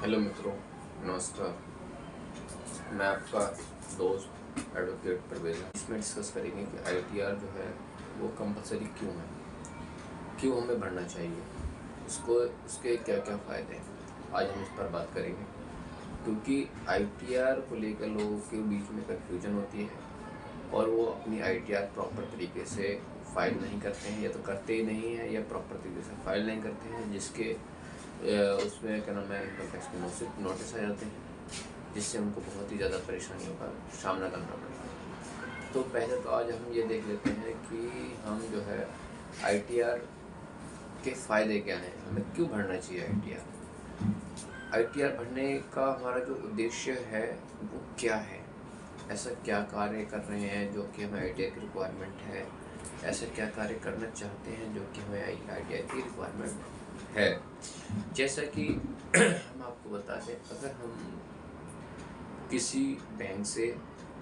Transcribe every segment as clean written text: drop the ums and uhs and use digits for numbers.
Hello मित्रों, नमस्कार। मैं आपका दोस्त एडवोकेट परवेज़। इसमें डिस्कस करेंगे कि आईटीआर जो है वो कंपलसरी क्यों है, क्यों हमें भरना चाहिए, उसको उसके क्या क्या फ़ायदे हैं। आज हम इस पर बात करेंगे क्योंकि आईटीआर को लेकर लोगों के बीच में कन्फ्यूजन होती है और वो अपनी आईटीआर प्रॉपर तरीके से फाइल नहीं करते हैं, या तो करते ही नहीं हैं या प्रॉपर तरीके से फाइल नहीं करते हैं, जिसके उसमें क्या नाम है इनकम टैक्स के नोटिस आ जाते हैं, जिससे उनको बहुत ही ज़्यादा परेशानियों का सामना करना पड़ता है। तो पहले तो आज हम ये देख लेते हैं कि हम जो है आईटीआर के फ़ायदे क्या हैं, हमें क्यों भरना चाहिए आईटीआर। आईटीआर भरने का हमारा जो उद्देश्य है वो क्या है, ऐसा क्या कार्य कर रहे हैं जो कि हमें आईटीआर की रिक्वायरमेंट है, ऐसा क्या कार्य करना चाहते हैं जो कि हमें आईटीआर की रिक्वायरमेंट है। जैसा कि हम आपको बता दें, अगर हम किसी बैंक से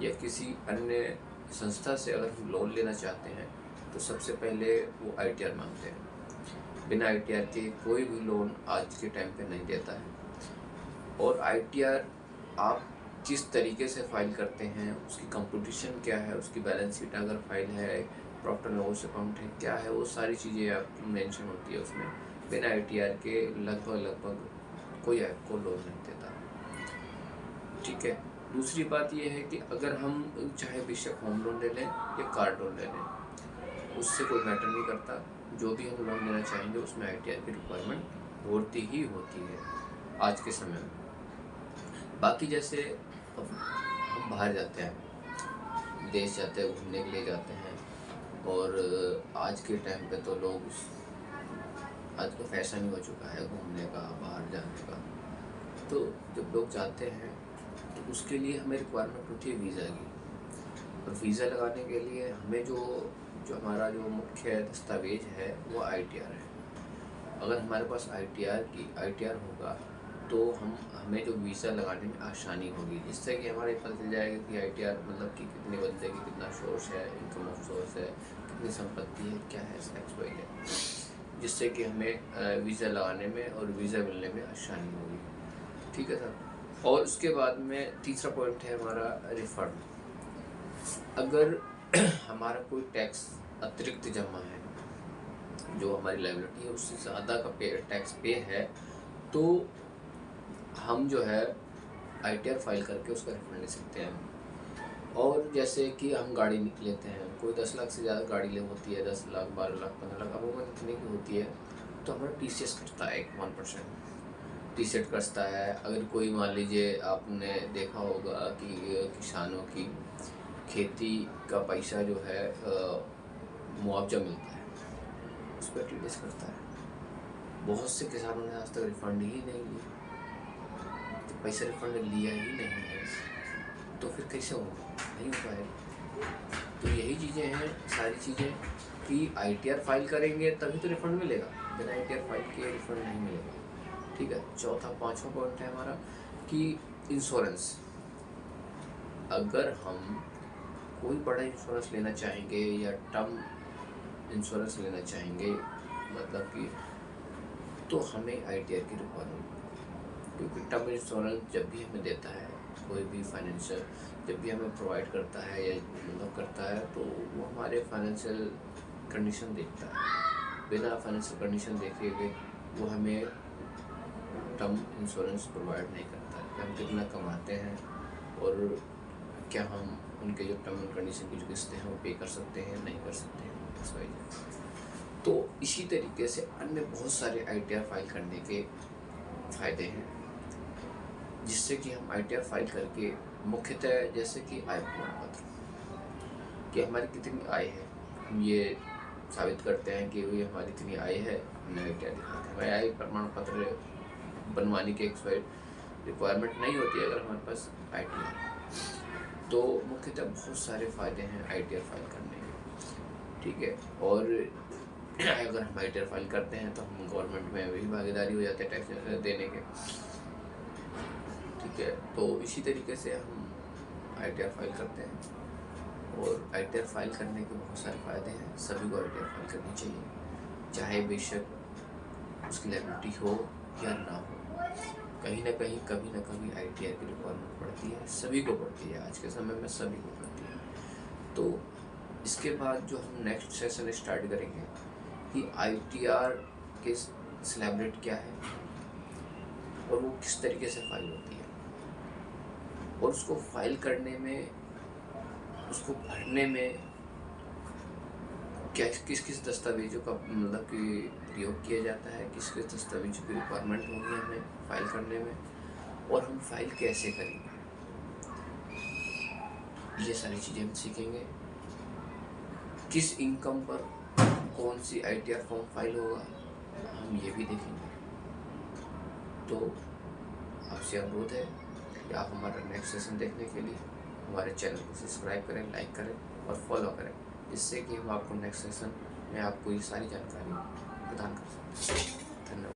या किसी अन्य संस्था से अगर हम लोन लेना चाहते हैं तो सबसे पहले वो आईटीआर मांगते हैं। बिना आईटीआर के कोई भी लोन आज के टाइम पे नहीं देता है। और आईटीआर आप किस तरीके से फाइल करते हैं, उसकी कंपटीशन क्या है, उसकी बैलेंस शीट अगर फाइल है, प्रॉफिट एंड लॉस अकाउंट है क्या है, वो सारी चीज़ें आपकी मेंशन होती है उसमें। बिना आईटीआर के लगभग कोई आपको लोन नहीं देता, ठीक है। दूसरी बात यह है कि अगर हम चाहे बेशक होम लोन ले लें या कार लोन ले लें, उससे कोई मैटर नहीं करता। जो भी हम लोन लेना चाहेंगे उसमें आईटीआर की रिक्वायरमेंट होती ही होती है आज के समय में। बाकी जैसे अब हम बाहर जाते हैं, देश जाते हैं, घूमने के लिए जाते हैं, और आज के टाइम पे तो लोग आज का फैशन ही हो चुका है घूमने का, बाहर जाने का। तो जब लोग जाते हैं तो उसके लिए हमें रिक्वायरमेंट होती है वीज़ा की, और वीज़ा लगाने के लिए हमें जो हमारा जो मुख्य दस्तावेज है वो आईटीआर है। अगर हमारे पास आईटीआर होगा तो हमें जो वीज़ा लगाने में आसानी होगी, जिससे कि हमारे पता चल जाएगा कि आईटीआर मतलब कि कितने बंदे की कितना सोर्स है, इनकम ऑफ सोर्स है, कितनी संपत्ति है, क्या है, एक्स वाई है, जिससे कि हमें वीज़ा लगाने में और वीज़ा मिलने में आसानी होगी, ठीक है सर। और उसके बाद में तीसरा पॉइंट है हमारा रिफंड। अगर हमारा कोई टैक्स अतिरिक्त जमा है, जो हमारी लायबिलिटी है उससे ज़्यादा का टैक्स पे है, तो हम जो है आईटीआर फाइल करके उसका रिफंड ले सकते हैं। और जैसे कि हम गाड़ी लेते हैं, कोई 10 लाख से ज़्यादा गाड़ी ले होती है, 10 लाख, 12 लाख, 15 लाख, अमूमन इतने की होती है, तो हमारा टीसीएस कटता है 1% टीसीएस कटता है। अगर कोई मान लीजिए आपने देखा होगा कि किसानों की खेती का पैसा जो है मुआवजा मिलता है, उस पर टीडीएस कटता है। बहुत से किसानों ने आज तक रिफंड ही नहीं लिया, तो पैसा रिफंड लिया ही नहीं है, तो फिर कैसे होगा, नहीं हो पाएगा। तो यही चीज़ें हैं, सारी चीज़ें कि आईटीआर फाइल करेंगे तभी तो रिफंड मिलेगा, बिना आईटीआर फाइल किए रिफंड नहीं मिलेगा, ठीक है। पाँचवा पॉइंट है हमारा कि इंश्योरेंस। अगर हम कोई बड़ा इंश्योरेंस लेना चाहेंगे या टर्म इंश्योरेंस लेना चाहेंगे, मतलब कि, तो हमें आईटीआर की रिक्वायरमेंट, क्योंकि टर्म इंश्योरेंस जब भी हमें देता है कोई भी फाइनेंशियल, जब भी हमें प्रोवाइड करता है या मतलब करता है, तो वो हमारे फाइनेंशियल कंडीशन देखता है। बिना फाइनेंशियल कंडीशन देखे हुए वो हमें टर्म इंश्योरेंस प्रोवाइड नहीं करता है कि हम कितना कमाते हैं और क्या हम उनके जो टर्म एंड कंडीशन की जो किस्तें हैं वो पे कर सकते हैं, नहीं कर सकते हैं, इस वजह। तो इसी तरीके से अन्य बहुत सारे आईटीआर फाइल करने के फ़ायदे हैं, जिससे कि हम आईटीआर फाइल करके मुख्यतः जैसे कि आय प्रमाण पत्र, कि हमारी कितनी आय है, हम ये साबित करते हैं कि ये हमारी इतनी आय है, हमने आईटीआर दिखाते हैं। हमारे आय प्रमाण पत्र बनवाने की रिक्वायरमेंट नहीं होती है अगर हमारे पास आईटीआर है। तो मुख्यतः बहुत सारे फ़ायदे हैं आईटीआर फाइल करने के, ठीक है। और अगर हम आईटीआर फाइल करते हैं तो हम गवर्नमेंट में भी भागीदारी हो जाते हैं टैक्स देने के, ठीक है। तो इसी तरीके से हम आईटीआर फाइल करते हैं, और आईटीआर फाइल करने के बहुत सारे फ़ायदे हैं। सभी को आईटीआर फाइल करनी चाहिए, चाहे बेशक उसकी लायबिलिटी हो या ना हो। कहीं ना कहीं कभी ना कभी ITR की रिक्वायरमेंट पड़ती है, सभी को पड़ती है, आज के समय में सभी को पड़ती है। तो इसके बाद जो हम नेक्स्ट सेशन स्टार्ट करेंगे कि ITR के सिलेबस क्या है और वो किस तरीके से फाइल होती है, और उसको फाइल करने में, उसको भरने में क्या किस किस दस्तावेजों का मतलब कि प्रयोग किया जाता है, किस किस दस्तावेजों की रिक्वायरमेंट होगी हमें फाइल करने में, और हम फाइल कैसे करेंगे, ये सारी चीज़ें हम सीखेंगे। किस इनकम पर कौन सी ITR फॉर्म फाइल होगा, हम ये भी देखेंगे। तो आपसे अनुरोध है कि आप हमारा नेक्स्ट सेशन देखने के लिए हमारे चैनल को सब्सक्राइब करें, लाइक करें और फॉलो करें, जिससे कि हम आपको नेक्स्ट सेशन में आपको ये सारी जानकारी प्रदान कर सकते हैं।